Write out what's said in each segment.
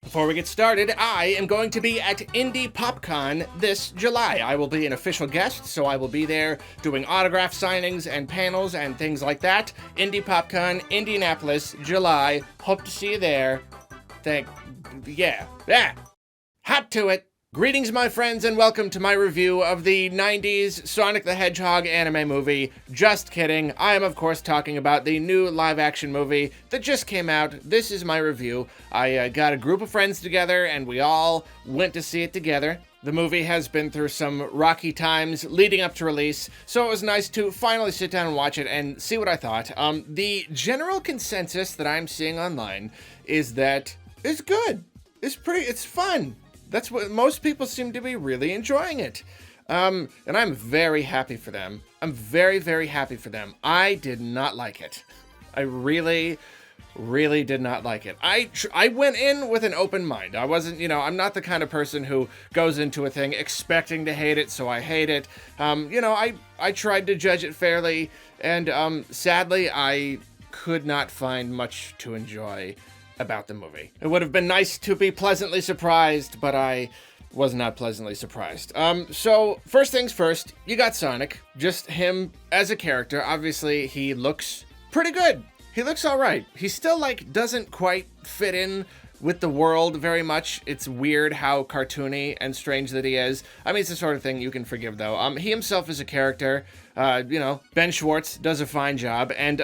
Before we get started, I am going to be at Indie PopCon this July. I will be an official guest, so I will be there doing autograph signings and panels and things like that. Indie PopCon, Indianapolis, July. Hope to see you there. Yeah. Hot to it. Greetings, my friends, and welcome to my review of the 90s Sonic the Hedgehog anime movie. Just kidding. I am, of course, talking about the new live-action movie that just came out. This is my review. I got a group of friends together, and we all went to see it together. The movie has been through some rocky times leading up to release, so it was nice to finally sit down and watch it and see what I thought. The general consensus that I'm seeing online is that it's good. It's fun. That's what most people seem to be really enjoying it. And I'm very happy for them. I'm very, very happy for them. I did not like it. I really did not like it. I went in with an open mind. I wasn't, I'm not the kind of person who goes into a thing expecting to hate it, so I hate it. I tried to judge it fairly, and sadly, I could not find much to enjoy about the movie. It would have been nice to be pleasantly surprised, but I was not pleasantly surprised. So first things first, you got Sonic, just him as a character. Obviously, he looks pretty good. He looks all right. He still, doesn't quite fit in with the world very much. It's weird how cartoony and strange that he is. I mean, it's the sort of thing you can forgive, though. He himself is a character. Ben Schwartz does a fine job, and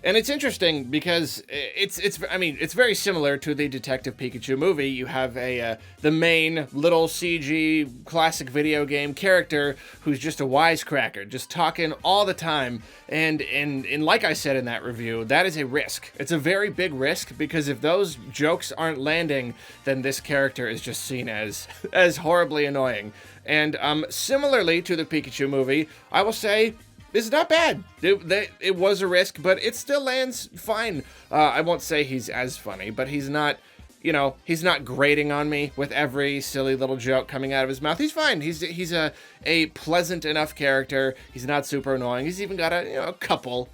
it's interesting because it's very similar to the Detective Pikachu movie. You have the main little CG classic video game character who's just a wisecracker, just talking all the time, and like I said in that review, that is a risk. It's a very big risk because if those jokes aren't landing, then this character is just seen as horribly annoying. And similarly to the Pikachu movie, I will say it's not bad. It was a risk, but it still lands fine. I won't say he's as funny, but he's not, he's not grating on me with every silly little joke coming out of his mouth. He's fine. He's a pleasant enough character. He's not super annoying. He's even got a couple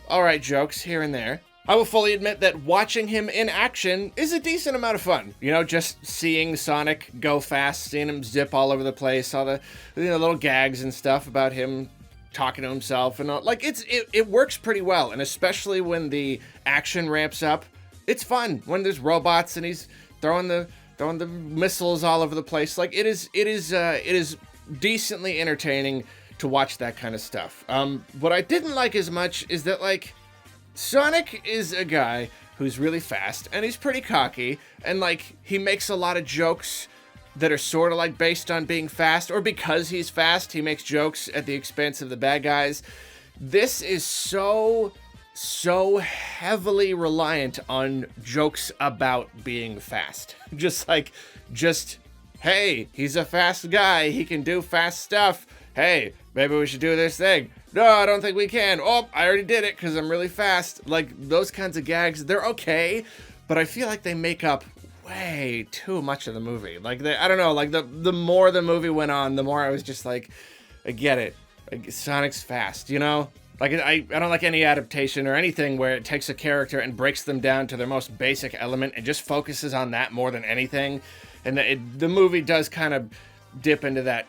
all right jokes here and there. I will fully admit that watching him in action is a decent amount of fun. Just seeing Sonic go fast, seeing him zip all over the place, all the little gags and stuff about him talking to himself and all. It works pretty well, and especially when the action ramps up, it's fun. When there's robots and he's throwing the missiles all over the place, it is decently entertaining to watch that kind of stuff. What I didn't like as much is that Sonic is a guy who's really fast, and he's pretty cocky, and he makes a lot of jokes that are sort of based on being fast, or because he's fast, he makes jokes at the expense of the bad guys. This is so heavily reliant on jokes about being fast. Just, hey, he's a fast guy, he can do fast stuff. Hey, maybe we should do this thing. No, I don't think we can. Oh, I already did it because I'm really fast. Those kinds of gags, they're okay, but I feel like they make up way too much of the movie. I don't know, the more the movie went on, the more I was just I get it. Sonic's fast, I don't like any adaptation or anything where it takes a character and breaks them down to their most basic element and just focuses on that more than anything. And the movie does kind of dip into that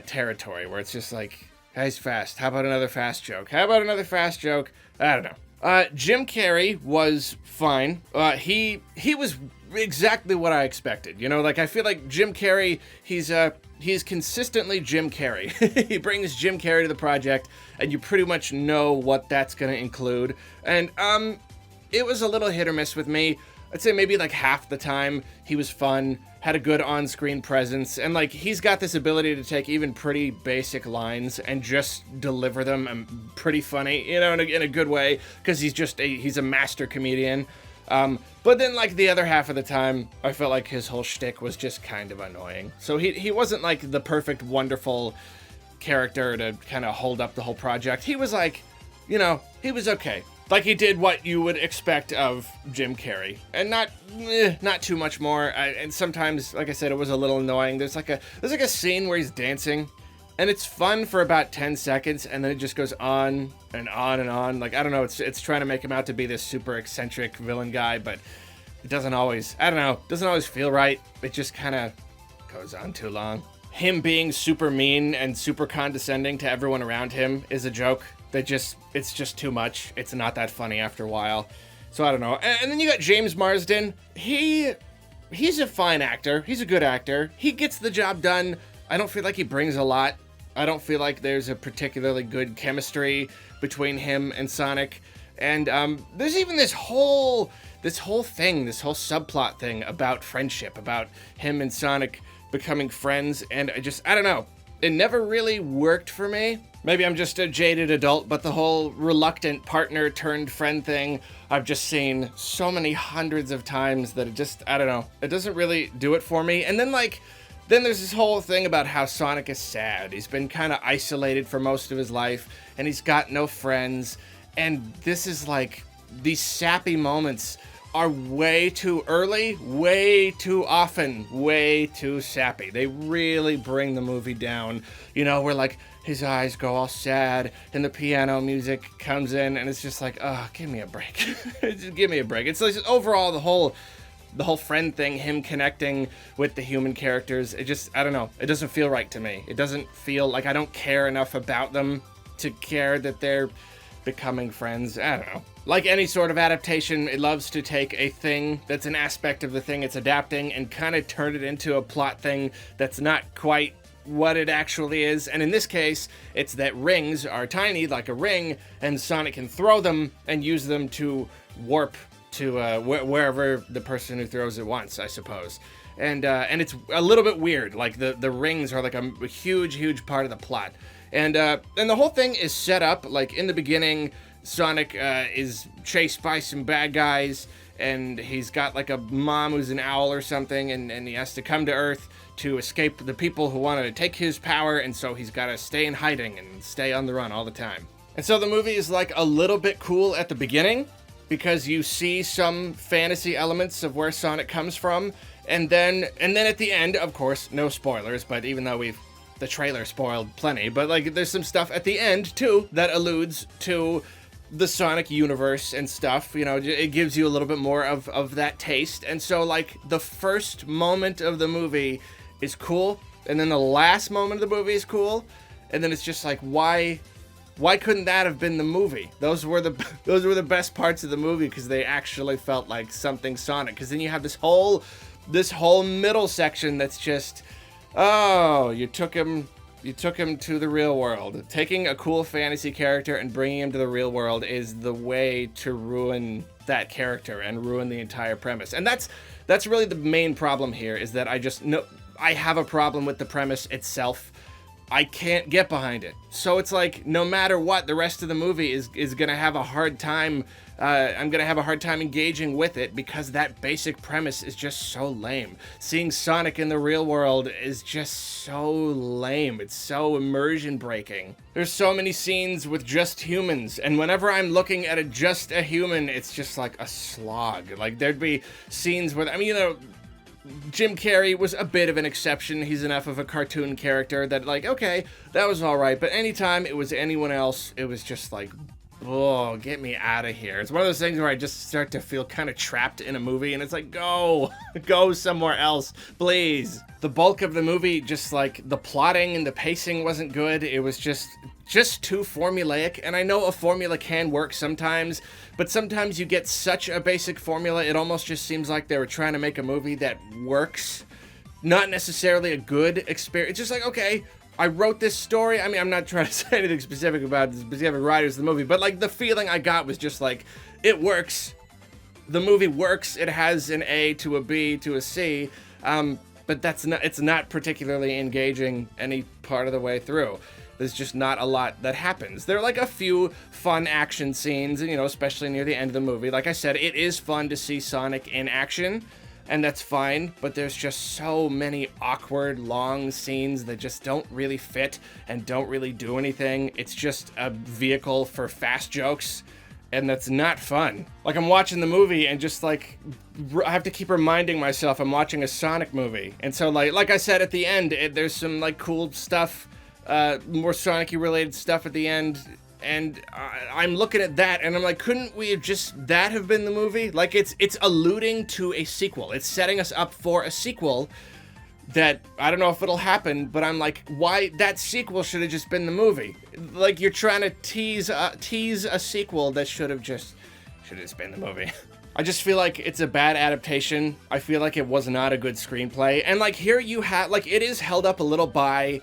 territory where it's just he's fast. How about another fast joke? I don't know. Jim Carrey was fine. He was exactly what I expected. I feel like Jim Carrey, he's consistently Jim Carrey. He brings Jim Carrey to the project, and you pretty much know what that's going to include. And it was a little hit or miss with me. I'd say maybe half the time he was fun, had a good on-screen presence, and he's got this ability to take even pretty basic lines and just deliver them pretty funny, in a good way, because he's a master comedian. But then the other half of the time, I felt like his whole shtick was just kind of annoying. So he wasn't the perfect, wonderful character to kind of hold up the whole project. He was he was okay. He did what you would expect of Jim Carrey, and not too much more. And sometimes, like I said, it was a little annoying. There's a scene where he's dancing, and it's fun for about 10 seconds, and then it just goes on and on and on. I don't know, it's trying to make him out to be this super eccentric villain guy, but it doesn't always, I don't know, doesn't always feel right. It just kind of goes on too long. Him being super mean and super condescending to everyone around him is a joke that it's just too much. It's not that funny after a while. So I don't know. And then you got James Marsden. He's a fine actor. He's a good actor. He gets the job done. I don't feel like he brings a lot. I don't feel like there's a particularly good chemistry between him and Sonic. And there's even this whole subplot thing about friendship, about him and Sonic becoming friends, and I don't know. It never really worked for me. Maybe I'm just a jaded adult, but the whole reluctant partner turned friend thing, I've just seen so many hundreds of times that I don't know. It doesn't really do it for me. And then then there's this whole thing about how Sonic is sad. He's been kind of isolated for most of his life, and he's got no friends. And this is these sappy moments are way too early, way too often, way too sappy. They really bring the movie down. Where his eyes go all sad and the piano music comes in and it's just oh, give me a break. Just give me a break. It's overall the whole friend thing, him connecting with the human characters, I don't know. It doesn't feel right to me. It doesn't feel like I don't care enough about them to care that they're becoming friends. I don't know. Like any sort of adaptation, it loves to take a thing that's an aspect of the thing it's adapting and kind of turn it into a plot thing that's not quite what it actually is. And in this case, it's that rings are tiny, like a ring, and Sonic can throw them and use them to warp to wherever the person who throws it wants, I suppose. And it's a little bit weird. The rings are a huge part of the plot. And the whole thing is set up in the beginning. Sonic is chased by some bad guys, and he's got a mom who's an owl or something, and he has to come to Earth to escape the people who want to take his power, and so he's got to stay in hiding and stay on the run all the time. And so the movie is a little bit cool at the beginning, because you see some fantasy elements of where Sonic comes from, and then at the end, of course, no spoilers, but even though the trailer spoiled plenty, but there's some stuff at the end too that alludes to the Sonic universe and stuff. It gives you a little bit more of that taste. And so the first moment of the movie is cool, and then the last moment of the movie is cool, and then it's just why couldn't that have been the movie? Those were the best parts of the movie, because they actually felt like something Sonic. Because then you have this whole middle section that's just, oh, you took him to the real world. Taking a cool fantasy character and bringing him to the real world is the way to ruin that character and ruin the entire premise. And that's really the main problem here, is that I have a problem with the premise itself. I can't get behind it. So it's no matter what, the rest of the movie is gonna have a hard time. I'm gonna have a hard time engaging with it, because that basic premise is just so lame. Seeing Sonic in the real world is just so lame. It's so immersion breaking. There's so many scenes with just humans, and whenever I'm looking at just a human, it's just a slog. There'd be scenes where, Jim Carrey was a bit of an exception. He's enough of a cartoon character that okay, that was all right. But anytime it was anyone else, it was just oh, get me out of here. It's one of those things where I just start to feel kind of trapped in a movie, and it's go somewhere else, please. The bulk of the movie, just the plotting and the pacing wasn't good. It was just too formulaic, and I know a formula can work sometimes, but sometimes you get such a basic formula, it almost just seems like they were trying to make a movie that works, not necessarily a good experience. It's just okay, I wrote this story. I mean, I'm not trying to say anything specific about the specific writers of the movie, but the feeling I got was just it works. The movie works. It has an A to a B to a C, but it's not particularly engaging any part of the way through. There's just not a lot that happens. There are a few fun action scenes, and especially near the end of the movie. Like I said, it is fun to see Sonic in action, and that's fine, but there's just so many awkward, long scenes that just don't really fit and don't really do anything. It's just a vehicle for fast jokes, and that's not fun. I'm watching the movie and just I have to keep reminding myself I'm watching a Sonic movie. And so like I said at the end, there's some cool stuff, more Sonic-y related stuff at the end, and I'm looking at that, and I'm like, couldn't we have just that have been the movie? Like, it's alluding to a sequel. It's setting us up for a sequel that I don't know if it'll happen, but I'm like, why that sequel should have just been the movie? Like, you're trying to tease a sequel that should have just been the movie. I just feel like it's a bad adaptation. I feel like it was not a good screenplay. And like here you have, like it is held up a little by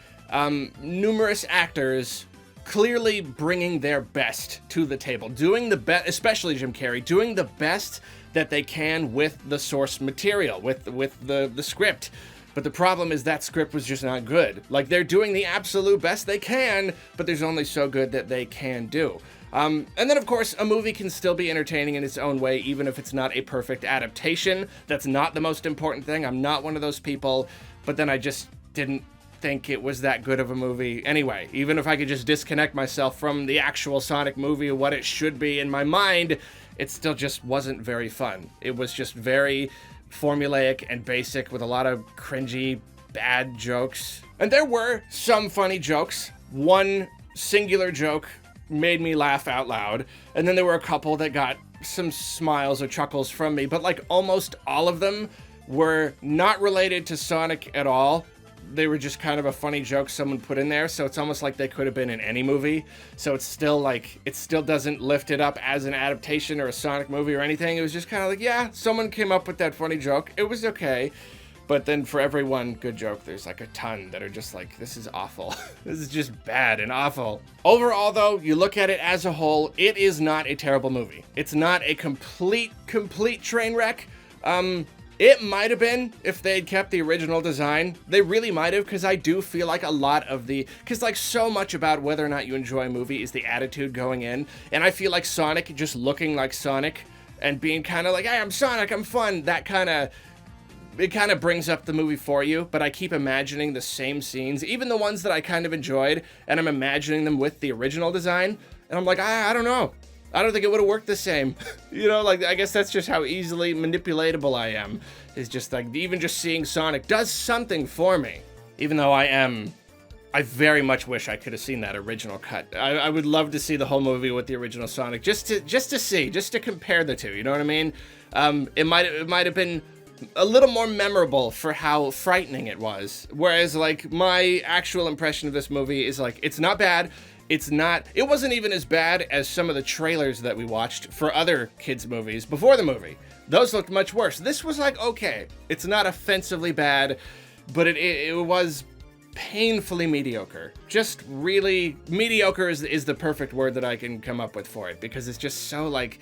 numerous actors clearly bringing their best to the table. Doing the best, especially Jim Carrey, doing the best that they can with the source material, with the script. But the problem is that script was just not good. Like they're doing the absolute best they can, but there's only so good that they can do. And then, of course, a movie can still be entertaining in its own way, even if it's not a perfect adaptation. That's not the most important thing. I'm not one of those people. But then I just didn't think it was that good of a movie anyway. Even if I could just disconnect myself from the actual Sonic movie or what it should be in my mind, it still just wasn't very fun. It was just very formulaic and basic with a lot of cringy, bad jokes. And there were some funny jokes. One singular joke made me laugh out loud, and then there were a couple that got some smiles or chuckles from me, but like almost all of them were not related to Sonic at all. They were just kind of a funny joke someone put in there, so it's almost like they could have been in any movie. So it's still like, it still doesn't lift it up as an adaptation or a Sonic movie or anything. It was just kind of like, yeah, someone came up with that funny joke. It was okay. But then for every one good joke, there's like a ton that are just like, this is awful. This is just bad and awful. Overall, though, you look at it as a whole, it is not a terrible movie. It's not a complete train wreck. It might have been if they had kept the original design. They really might have, because I do feel like a lot of because like so much about whether or not you enjoy a movie is the attitude going in. And I feel like Sonic just looking like Sonic and being kind of like, hey, I'm Sonic, I'm fun, it kind of brings up the movie for you, but I keep imagining the same scenes, even the ones that I kind of enjoyed, and I'm imagining them with the original design, and I'm like, I don't know. I don't think it would have worked the same. You know, like, I guess that's just how easily manipulatable I am. It's just like, even just seeing Sonic does something for me. Even though I very much wish I could have seen that original cut. I would love to see the whole movie with the original Sonic, just to compare the two, you know what I mean? It might have been a little more memorable for how frightening it was. Whereas like my actual impression of this movie is like, it's not bad. It wasn't even as bad as some of the trailers that we watched for other kids movies before the movie. Those looked much worse. This was like, okay, it's not offensively bad, but it was painfully mediocre. Just really mediocre is the perfect word that I can come up with for it, because it's just so like,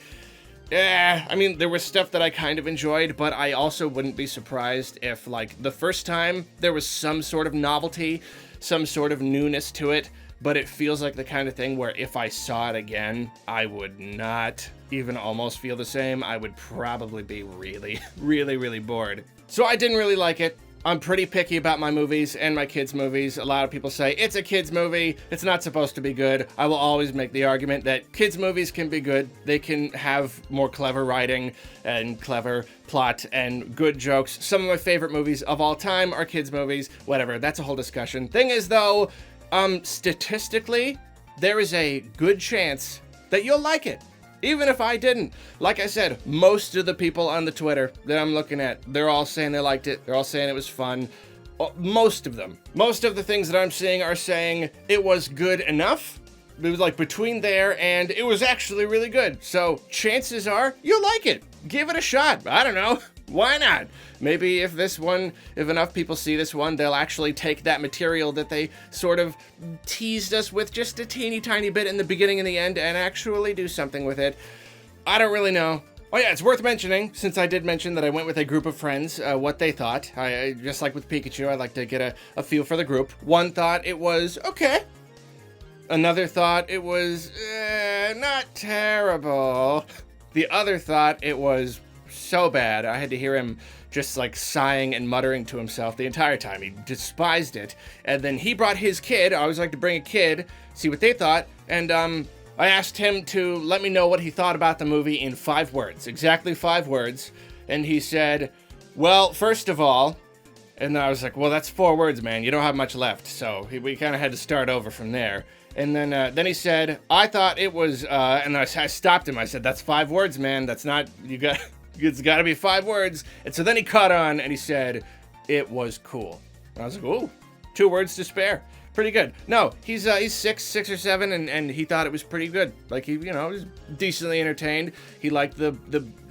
I mean, there was stuff that I kind of enjoyed, but I also wouldn't be surprised if, like, the first time there was some sort of novelty, some sort of newness to it, but it feels like the kind of thing where if I saw it again, I would not even almost feel the same. I would probably be really, really, really bored. So I didn't really like it. I'm pretty picky about my movies and my kids' movies. A lot of people say, it's a kids' movie, it's not supposed to be good. I will always make the argument that kids' movies can be good. They can have more clever writing and clever plot and good jokes. Some of my favorite movies of all time are kids' movies. Whatever, that's a whole discussion. Thing is, though, statistically, there is a good chance that you'll like it. Even if I didn't. Like I said, most of the people on the Twitter that I'm looking at, they're all saying they liked it. They're all saying it was fun. Most of them. Most of the things that I'm seeing are saying it was good enough. It was like between there and it was actually really good. So chances are you'll like it. Give it a shot. I don't know. Why not? Maybe if enough people see this one, they'll actually take that material that they sort of teased us with just a teeny tiny bit in the beginning and the end and actually do something with it. I don't really know. Oh yeah, it's worth mentioning, since I did mention that I went with a group of friends, what they thought. I just like with Pikachu, I like to get a feel for the group. One thought it was okay. Another thought it was not terrible. The other thought it was so bad, I had to hear him just like sighing and muttering to himself the entire time. He despised it. And then he brought his kid. I always like to bring a kid, see what they thought. And I asked him to let me know what he thought about the movie in 5 words, exactly 5 words. And he said, well, first of all, and I was like, well, that's 4 words, man. You don't have much left. So we kind of had to start over from there. And then he said, I thought it was, and I stopped him. I said, that's 5 words, man. That's not, it's got to be 5 words. And so then he caught on and he said, it was cool. And I was like, ooh, 2 words to spare. Pretty good. No, he's 6 or 7, and he thought it was pretty good. Like, he was decently entertained. He liked the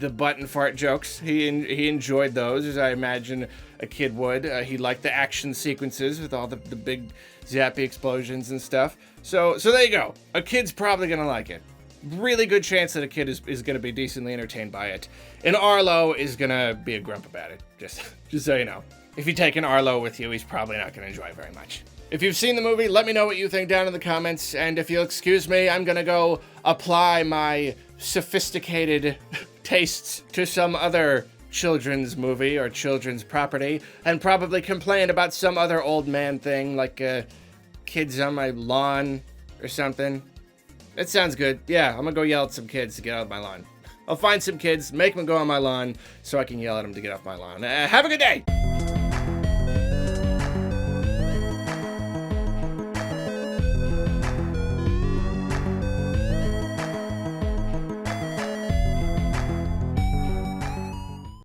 butt and fart jokes. He enjoyed those, as I imagine a kid would. He liked the action sequences with all the big zappy explosions and stuff. So there you go. A kid's probably gonna like it. Really good chance that a kid is gonna be decently entertained by it. And Arlo is gonna be a grump about it. Just so you know. If you take an Arlo with you, he's probably not gonna enjoy it very much. If you've seen the movie, let me know what you think down in the comments, and if you'll excuse me, I'm gonna go apply my sophisticated tastes to some other children's movie or children's property, and probably complain about some other old man thing, like kids on my lawn or something. That sounds good. Yeah, I'm gonna go yell at some kids to get out of my lawn. I'll find some kids, make them go on my lawn, so I can yell at them to get off my lawn. Have a good day!